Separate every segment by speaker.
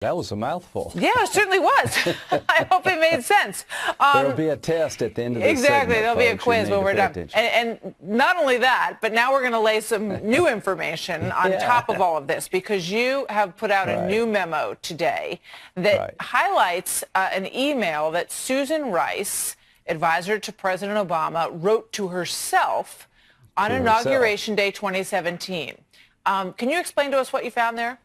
Speaker 1: That was a mouthful.
Speaker 2: Yeah, it certainly was. I hope it made sense.
Speaker 1: There'll be a test at the end of the
Speaker 2: Exactly.
Speaker 1: segment,
Speaker 2: There'll be a
Speaker 1: folks.
Speaker 2: quiz when we're done. And not only that, but now we're going to lay some new information on top of all of this, because you have put out a new memo today that highlights an email that Susan Rice, advisor to President Obama, wrote to herself on Inauguration Day 2017. Can you explain to us what you found there?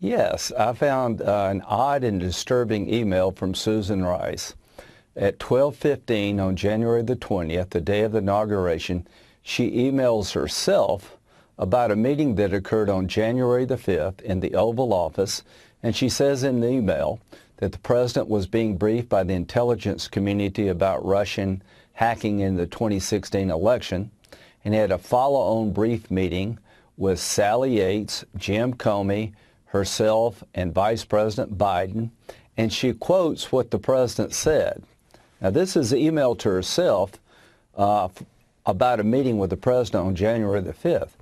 Speaker 1: Yes, I found an odd and disturbing email from Susan Rice. At 12:15 on January the 20th, the day of the inauguration, she emails herself about a meeting that occurred on January the 5th in the Oval Office, and she says in the email that the president was being briefed by the intelligence community about Russian hacking in the 2016 election, and had a follow-on brief meeting with Sally Yates, Jim Comey, herself, and Vice President Biden, and she quotes what the president said. Now, this is an email to herself about a meeting with the president on January the 5th.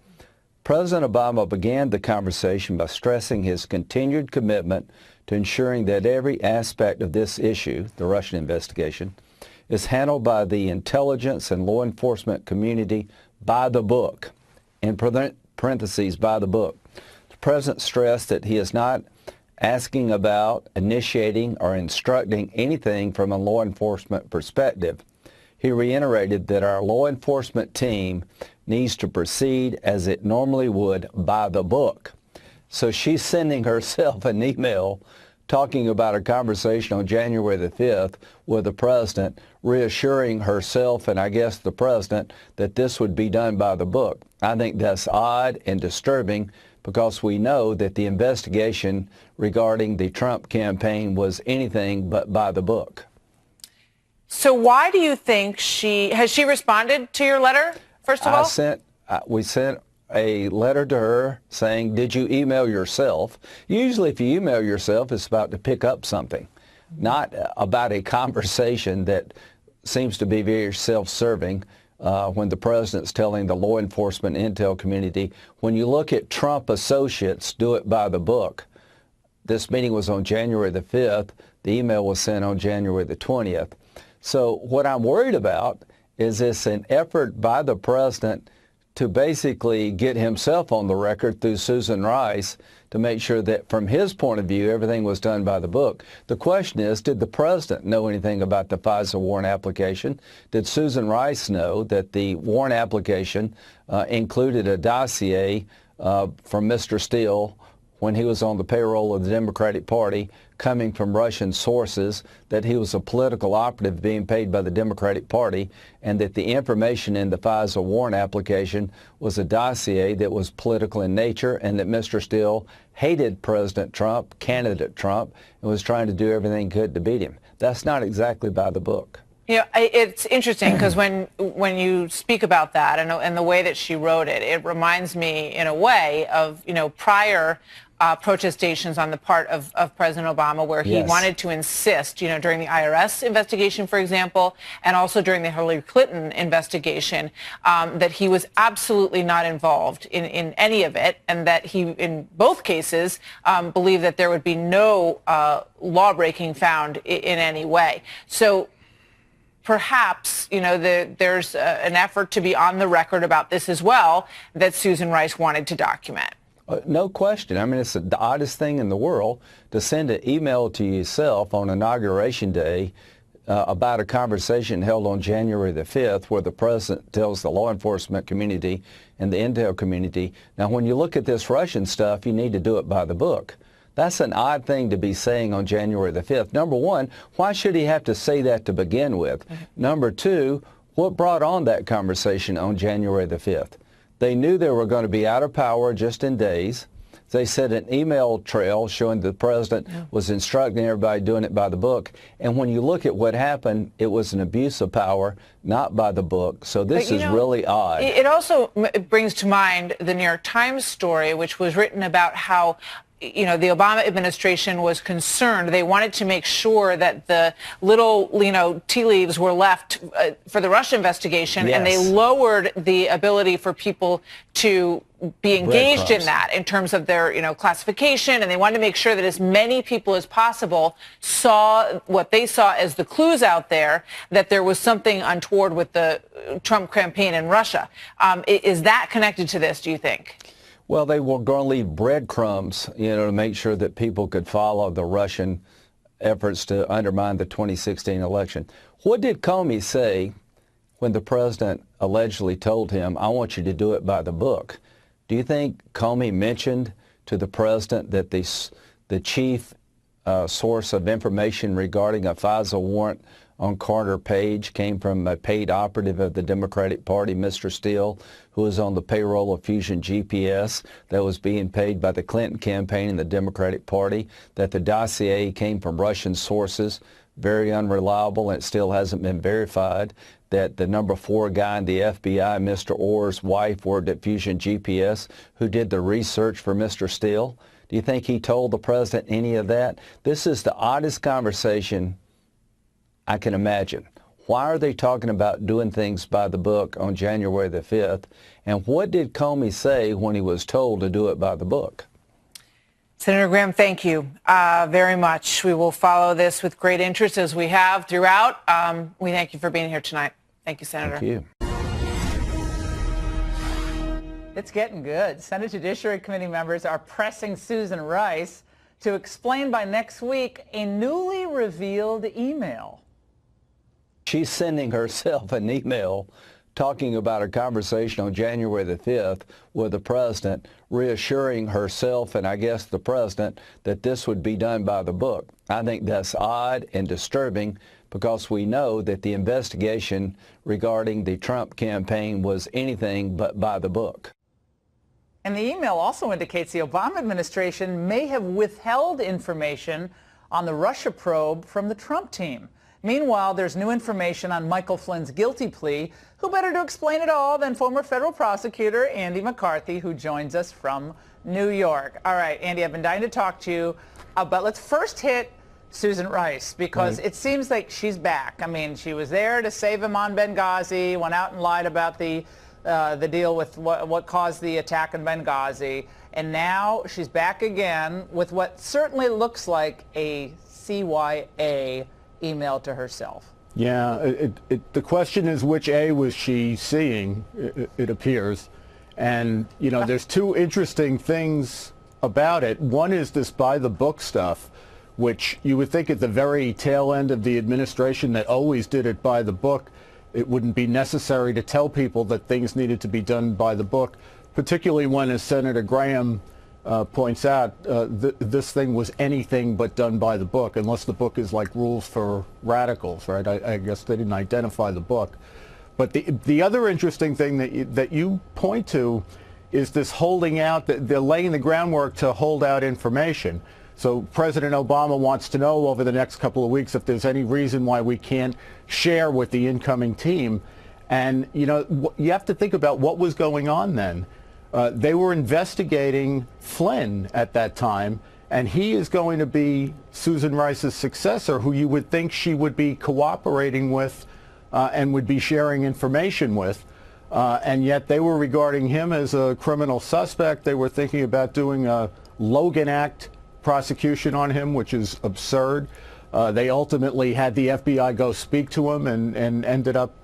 Speaker 1: President Obama began the conversation by stressing his continued commitment to ensuring that every aspect of this issue, the Russian investigation, is handled by the intelligence and law enforcement community by the book, in parentheses, by the book. The president stressed that he is not asking about, initiating, or instructing anything from a law enforcement perspective. He reiterated that our law enforcement team needs to proceed as it normally would by the book. So she's sending herself an email talking about a conversation on January the 5th with the president, reassuring herself and I guess the president that this would be done by the book. I think that's odd and disturbing, because we know that the investigation regarding the Trump campaign was anything but by the book.
Speaker 2: So why do you think has she responded to your letter, first of all?
Speaker 1: We sent a letter to her saying, did you email yourself? Usually if you email yourself, it's about to pick up something, not about a conversation that seems to be very self-serving. When the president's telling the law enforcement intel community, when you look at Trump associates, do it by the book. This meeting was on January the 5th. The email was sent on January the 20th. So what I'm worried about is it's an effort by the president to basically get himself on the record through Susan Rice to make sure that from his point of view, everything was done by the book. The question is, did the president know anything about the FISA warrant application? Did Susan Rice know that the warrant application included a dossier from Mr. Steele when he was on the payroll of the Democratic Party, coming from Russian sources, that he was a political operative being paid by the Democratic Party, and that the information in the FISA warrant application was a dossier that was political in nature, and that Mr. Steele hated President Trump, candidate Trump, and was trying to do everything he could to beat him? That's not exactly by the book.
Speaker 2: You know, it's interesting because when you speak about that and the way that she wrote it, it reminds me in a way of, prior protestations on the part of President Obama, where he wanted to insist, during the IRS investigation, for example, and also during the Hillary Clinton investigation, that he was absolutely not involved in any of it, and that he, in both cases, believed that there would be no law-breaking found in any way. So perhaps, there's an effort to be on the record about this as well that Susan Rice wanted to document.
Speaker 1: No question. I mean, it's the oddest thing in the world to send an email to yourself on Inauguration Day about a conversation held on January the 5th where the president tells the law enforcement community and the intel community, now, when you look at this Russian stuff, you need to do it by the book. That's an odd thing to be saying on January the 5th. Number one, why should he have to say that to begin with? Number two, what brought on that conversation on January the 5th? They knew they were going to be out of power just in days. They set an email trail showing the president was instructing everybody doing it by the book. And when you look at what happened, it was an abuse of power, not by the book. So this is really odd.
Speaker 2: It also brings to mind the New York Times story, which was written about how you know, the Obama administration was concerned. They wanted to make sure that the little, you know, tea leaves were left for the Russia investigation,
Speaker 1: Yes.
Speaker 2: and they lowered the ability for people to be engaged in that in terms of their, you know, classification, and they wanted to make sure that as many people as possible saw what they saw as the clues out there, that there was something untoward with the Trump campaign in Russia. Is that connected to this, do you think?
Speaker 1: Well, they were going to leave breadcrumbs, you know, to make sure that people could follow the Russian efforts to undermine the 2016 election. What did Comey say when the president allegedly told him, I want you to do it by the book? Do you think Comey mentioned to the president that the chief source of information regarding a FISA warrant on Carter Page came from a paid operative of the Democratic Party, Mr. Steele, who was on the payroll of Fusion GPS that was being paid by the Clinton campaign and the Democratic Party, that the dossier came from Russian sources, very unreliable, and it still hasn't been verified, that the number 4 guy in the FBI, Mr. Orr's wife, worked at Fusion GPS, who did the research for Mr. Steele? Do you think he told the president any of that? This is the oddest conversation I can imagine. Why are they talking about doing things by the book on January the 5th? And what did Comey say when he was told to do it by the book?
Speaker 2: Senator Graham, thank you very much. We will follow this with great interest as we have throughout. We thank you for being here tonight. Thank you, Senator.
Speaker 1: Thank you.
Speaker 3: It's getting good. Senate Judiciary Committee members are pressing Susan Rice to explain by next week a newly revealed email.
Speaker 1: She's sending herself an email talking about a conversation on January the 5th with the president, reassuring herself and I guess the president that this would be done by the book. I think that's odd and disturbing because we know that the investigation regarding the Trump campaign was anything but by the book.
Speaker 3: And the email also indicates the Obama administration may have withheld information on the Russia probe from the Trump team. Meanwhile, there's new information on Michael Flynn's guilty plea. Who better to explain it all than former federal prosecutor Andy McCarthy, who joins us from New York. All right, Andy, I've been dying to talk to you, but let's first hit Susan Rice, because it seems like she's back. I mean, she was there to save him on Benghazi, went out and lied about the deal with what caused the attack in Benghazi, and now she's back again with what certainly looks like a CYA email to herself.
Speaker 4: Yeah, the question is which A was she seeing, it appears. And, you know, there's two interesting things about it. One is this by-the-book stuff, which you would think at the very tail end of the administration that always did it by the book, it wouldn't be necessary to tell people that things needed to be done by the book, particularly when, as Senator Graham points out, this thing was anything but done by the book, unless the book is like Rules for Radicals, right? I guess they didn't identify the book. But the other interesting thing that you point to is this holding out, they're laying the groundwork to hold out information. So President Obama wants to know over the next couple of weeks if there's any reason why we can't share with the incoming team. And, you know, you have to think about what was going on then. They were investigating Flynn at that time, and he is going to be Susan Rice's successor, who you would think she would be cooperating with and would be sharing information with. And yet they were regarding him as a criminal suspect. They were thinking about doing a Logan Act prosecution on him, which is absurd. They ultimately had the FBI go speak to him and ended up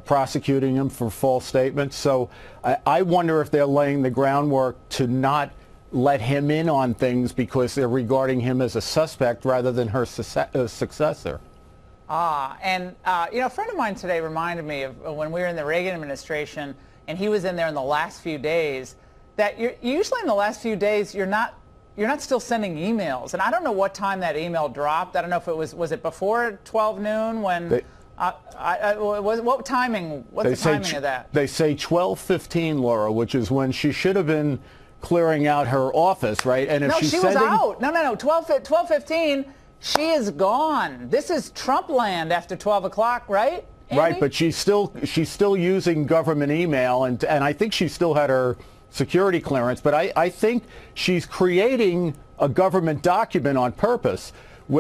Speaker 4: prosecuting him for false statements. So I wonder if they're laying the groundwork to not let him in on things because they're regarding him as a suspect rather than her successor.
Speaker 3: You know, a friend of mine today reminded me of when we were in the Reagan administration and he was in there in the last few days, that usually in the last few days you're not still sending emails. And I don't know what time that email dropped. I don't know if it was it before 12 noon when... what timing? What's the timing of that?
Speaker 4: They say 12:15, Laura, which is when she should have been clearing out her office, right? And if
Speaker 3: no,
Speaker 4: she's
Speaker 3: she was out. No. 12:15. She is gone. This is Trump land after 12 o'clock, right? Andy?
Speaker 4: Right, but she's still using government email, and I think she still had her security clearance. But I think she's creating a government document on purpose.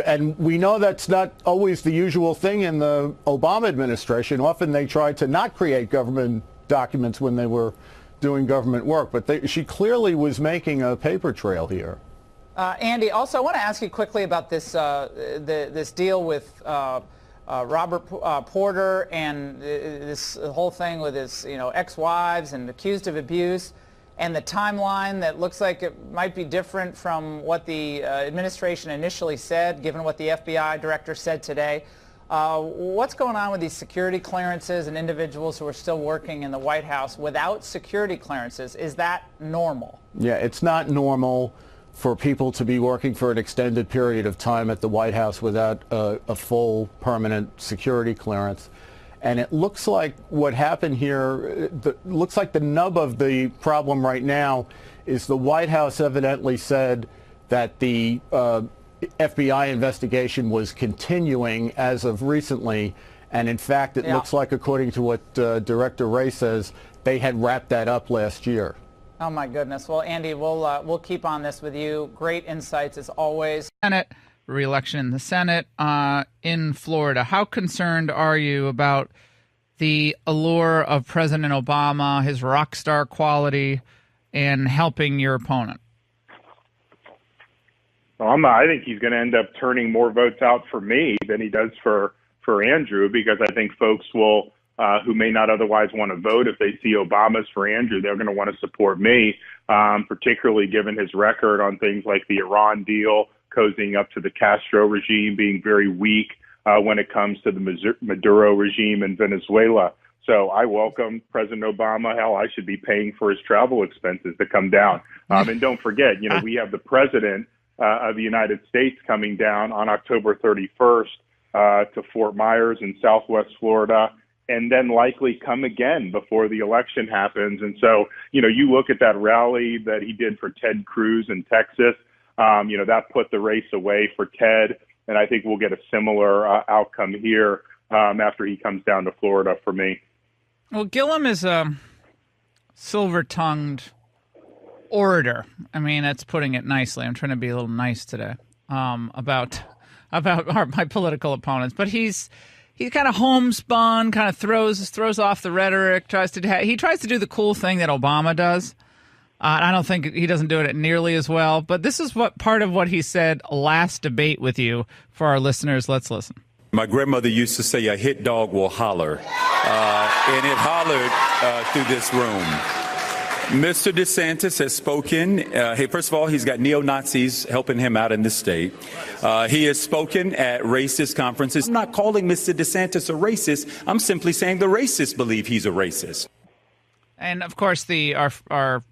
Speaker 4: And we know that's not always the usual thing in the Obama administration. Often they tried to not create government documents when they were doing government work. But she clearly was making a paper trail here.
Speaker 3: Andy, also I want to ask you quickly about this this deal with Robert Porter and this whole thing with his ex-wives and accused of abuse, and the timeline that looks like it might be different from what the administration initially said, given what the FBI director said today. What's going on with these security clearances and individuals who are still working in the White House without security clearances? Is that normal?
Speaker 4: Yeah, it's not normal for people to be working for an extended period of time at the White House without a full permanent security clearance. And it looks like what happened here, looks like the nub of the problem right now is the White House evidently said that the FBI investigation was continuing as of recently. And in fact, it looks like, according to what Director Wray says, they had wrapped that up last year.
Speaker 3: Oh, my goodness. Well, Andy, we'll keep on this with you. Great insights as always.
Speaker 5: Senate, re-election in the Senate in Florida. How concerned are you about the allure of President Obama, his rock star quality, and helping your opponent?
Speaker 6: Well, I think he's going to end up turning more votes out for me than he does for Andrew, because I think folks will who may not otherwise want to vote, if they see Obama's for Andrew, they're going to want to support me, particularly given his record on things like the Iran deal, cozying up to the Castro regime, being very weak when it comes to the Maduro regime in Venezuela. So I welcome President Obama. Hell, I should be paying for his travel expenses to come down. And don't forget, we have the President of the United States coming down on October 31st to Fort Myers in Southwest Florida, and then likely come again before the election happens. And so, you look at that rally that he did for Ted Cruz in Texas, that put the race away for Ted. And I think we'll get a similar outcome here after he comes down to Florida for me.
Speaker 5: Well, Gillum is a silver-tongued orator. I mean, that's putting it nicely. I'm trying to be a little nice today about my political opponents. But he's kind of homespun, kind of throws off the rhetoric, he tries to do the cool thing that Obama does. I don't think he doesn't do it nearly as well. But this is part of what he said last debate with you for our listeners. Let's listen.
Speaker 7: My grandmother used to say, a hit dog will holler. And it hollered through this room. Mr. DeSantis has spoken. First of all, he's got neo-Nazis helping him out in the state. He has spoken at racist conferences. I'm not calling Mr. DeSantis a racist. I'm simply saying the racists believe he's a racist.
Speaker 5: And, of course, our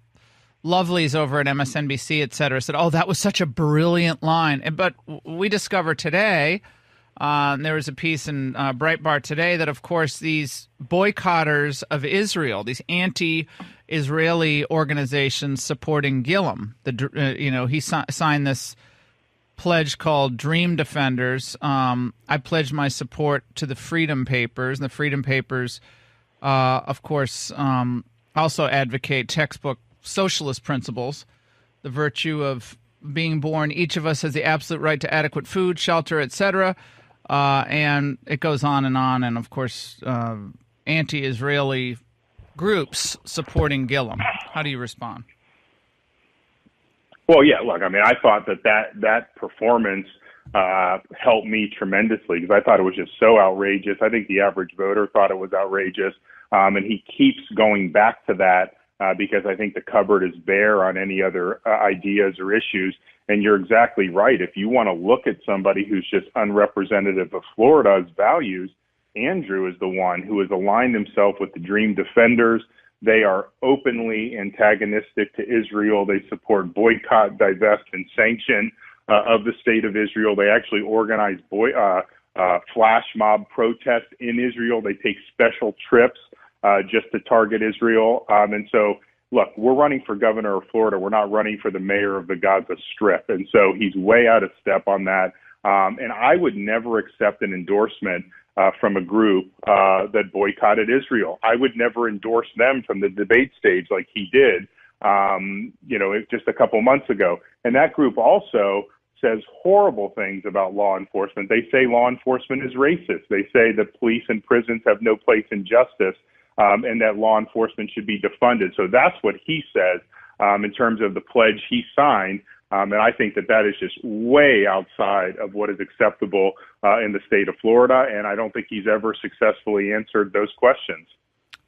Speaker 5: lovelies over at MSNBC, et cetera, said, oh, that was such a brilliant line. But we discovered today, there was a piece in Breitbart today that, of course, these boycotters of Israel, these anti-Israeli organizations supporting Gillum, he signed this pledge called Dream Defenders. I pledged my support to the Freedom Papers. And the Freedom Papers, of course, also advocate textbook socialist principles, the virtue of being born. Each of us has the absolute right to adequate food, shelter, etc. And it goes on. And, of course, anti-Israeli groups supporting Gillum. How do you respond?
Speaker 6: Well, yeah, look, I mean, I thought that performance helped me tremendously, because I thought it was just so outrageous. I think the average voter thought it was outrageous. And he keeps going back to that because I think the cupboard is bare on any other ideas or issues. And you're exactly right. If you want to look at somebody who's just unrepresentative of Florida's values, Andrew is the one who has aligned himself with the Dream Defenders. They are openly antagonistic to Israel. They support boycott, divest, and sanction of the state of Israel. They actually organize flash mob protests in Israel. They take special trips just to target Israel. And so, look, we're running for governor of Florida. We're not running for the mayor of the Gaza Strip. And so he's way out of step on that. And I would never accept an endorsement from a group that boycotted Israel. I would never endorse them from the debate stage like he did. just a couple months ago. And that group also says horrible things about law enforcement. They say law enforcement is racist. They say that police and prisons have no place in justice, and that law enforcement should be defunded. So that's what he says in terms of the pledge he signed. And I think that is just way outside of what is acceptable in the state of Florida. And I don't think he's ever successfully answered those questions.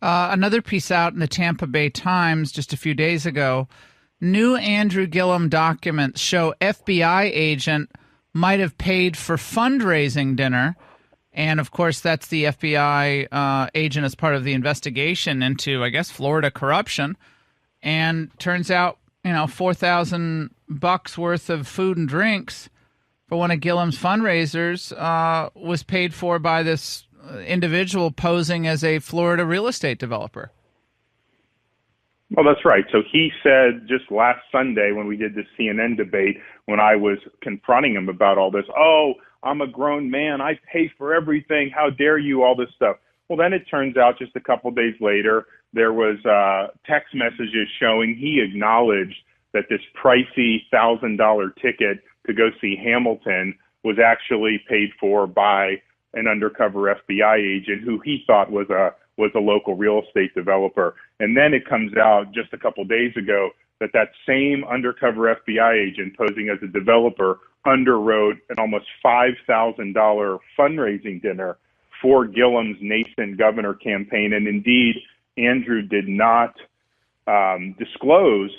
Speaker 5: Another piece out in the Tampa Bay Times just a few days ago, new Andrew Gillum documents show FBI agent might have paid for fundraising dinner. And, of course, that's the FBI agent as part of the investigation into, I guess, Florida corruption. And turns out, $4,000 worth of food and drinks for one of Gillum's fundraisers was paid for by this individual posing as a Florida real estate developer.
Speaker 6: Well, that's right. So he said just last Sunday when we did the CNN debate, when I was confronting him about all this, oh, I'm a grown man, I pay for everything, how dare you, all this stuff. Well, then it turns out just a couple days later, there was text messages showing he acknowledged that this pricey $1,000 ticket to go see Hamilton was actually paid for by an undercover FBI agent who he thought was a local real estate developer. And then it comes out just a couple days ago that same undercover FBI agent posing as a developer underwrote an almost $5,000 fundraising dinner for Gillum's nascent governor campaign. And indeed, Andrew did not disclose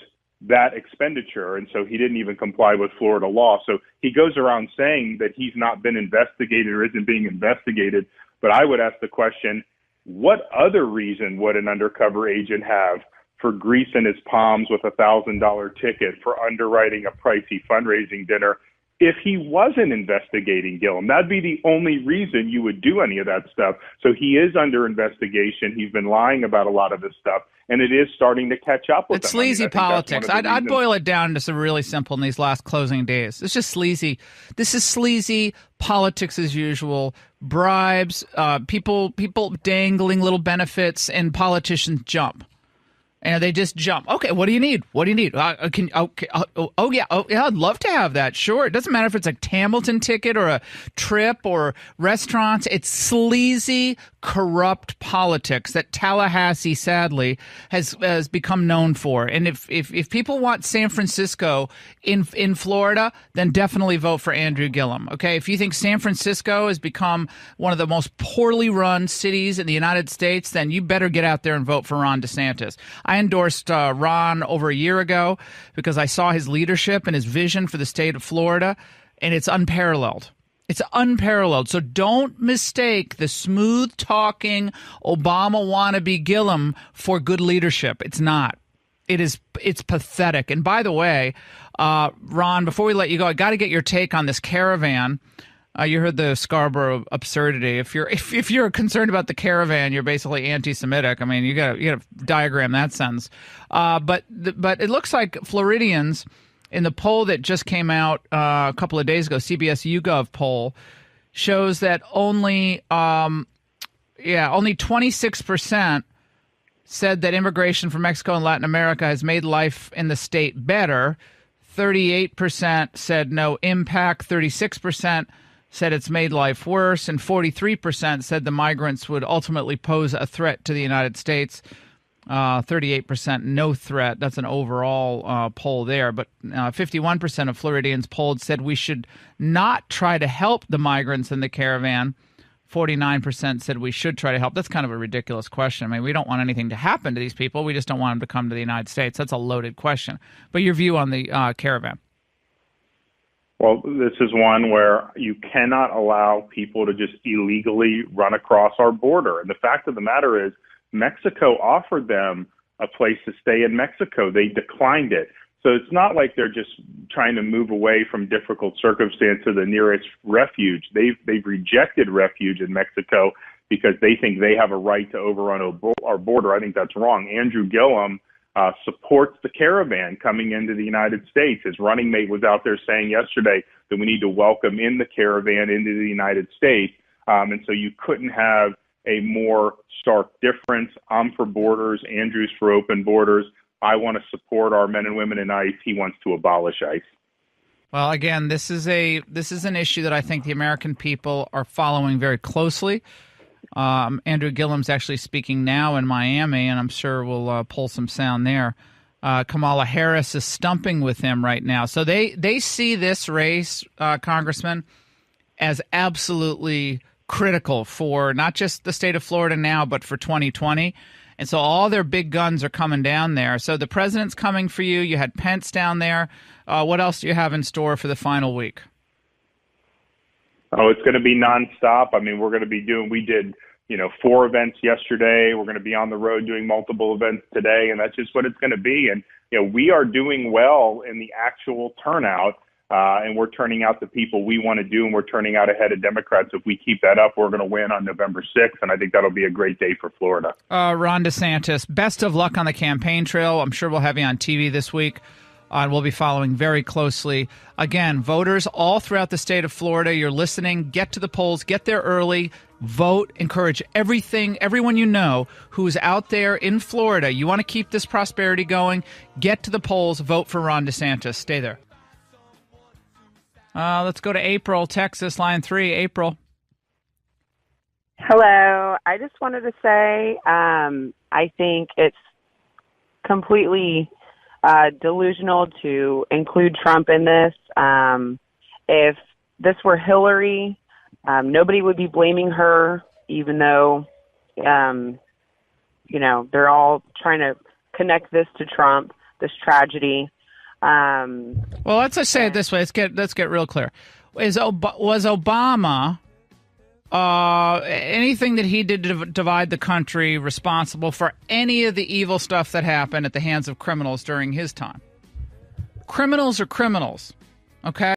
Speaker 6: that expenditure, and so he didn't even comply with Florida law. So he goes around saying that he's not been investigated or isn't being investigated. But I would ask the question, what other reason would an undercover agent have for greasing his palms with a $1,000 ticket for underwriting a pricey fundraising dinner if he wasn't investigating Gillum? That'd be the only reason you would do any of that stuff. So he is under investigation. He's been lying about a lot of this stuff, and it is starting to catch up with him.
Speaker 5: It's sleazy politics. I'd boil it down to some really simple in these last closing days. It's just sleazy. This is sleazy politics as usual. Bribes, people dangling little benefits, and politicians jump. And they just jump. Okay, what do you need? What do you need? Yeah, I'd love to have that. Sure. It doesn't matter if it's a Hamilton ticket or a trip or restaurants. It's sleazy, corrupt politics that Tallahassee, sadly, has become known for. And if people want San Francisco in Florida, then definitely vote for Andrew Gillum. Okay, if you think San Francisco has become one of the most poorly run cities in the United States, then you better get out there and vote for Ron DeSantis. I endorsed Ron over a year ago because I saw his leadership and his vision for the state of Florida, and it's unparalleled. It's unparalleled. So don't mistake the smooth-talking Obama wannabe Gillum for good leadership. It's not. It's pathetic. And by the way, Ron, before we let you go, I got to get your take on this caravan. You heard the Scarborough absurdity. If you're concerned about the caravan, you're basically anti-Semitic. I mean, you got to diagram that sentence. But it looks like Floridians, in the poll that just came out a couple of days ago, CBS YouGov poll, shows that only 26% said that immigration from Mexico and Latin America has made life in the state better. 38% said no impact. 36% said it's made life worse, and 43% said the migrants would ultimately pose a threat to the United States. 38% no threat. That's an overall poll there. But 51% of Floridians polled said we should not try to help the migrants in the caravan. 49% said we should try to help. That's kind of a ridiculous question. I mean, we don't want anything to happen to these people. We just don't want them to come to the United States. That's a loaded question. But your view on the caravan?
Speaker 6: Well, this is one where you cannot allow people to just illegally run across our border. And the fact of the matter is, Mexico offered them a place to stay in Mexico. They declined it. So it's not like they're just trying to move away from difficult circumstance to the nearest refuge. They've rejected refuge in Mexico because they think they have a right to overrun our border. I think that's wrong. Andrew Gillum supports the caravan coming into the United States. His running mate was out there saying yesterday that we need to welcome in the caravan into the United States. And so you couldn't have a more stark difference. I'm for borders. Andrew's for open borders. I want to support our men and women in ICE. He wants to abolish ICE.
Speaker 5: Well, again, this is an issue that I think the American people are following very closely. Andrew Gillum's actually speaking now in Miami, and I'm sure we'll pull some sound there. Kamala Harris is stumping with him right now. So they see this race, Congressman, as absolutely critical for not just the state of Florida now, but for 2020. And so all their big guns are coming down there. So the president's coming for you. You had Pence down there. What else do you have in store for the final week?
Speaker 6: Oh, it's going to be nonstop. I mean, we're going to be we did 4 events yesterday. We're going to be on the road doing multiple events today, and that's just what it's going to be. And, we are doing well in the actual turnout, and we're turning out the people we want to do, and we're turning out ahead of Democrats. If we keep that up, we're going to win on November 6th, and I think that'll be a great day for Florida.
Speaker 5: Ron DeSantis, best of luck on the campaign trail. I'm sure we'll have you on TV this week. And we'll be following very closely. Again, voters all throughout the state of Florida, you're listening, get to the polls, get there early, vote, encourage everyone you know who's out there in Florida. You want to keep this prosperity going, get to the polls, vote for Ron DeSantis. Stay there. Let's go to April, Texas, line 3. April.
Speaker 8: Hello. I just wanted to say I think it's completely delusional to include Trump in this. If this were Hillary, nobody would be blaming her, even though, they're all trying to connect this to Trump, this tragedy.
Speaker 5: Well, let's just say it this way. Let's get real clear. Was Obama anything that he did to divide the country responsible for any of the evil stuff that happened at the hands of criminals during his time? Criminals are criminals, okay?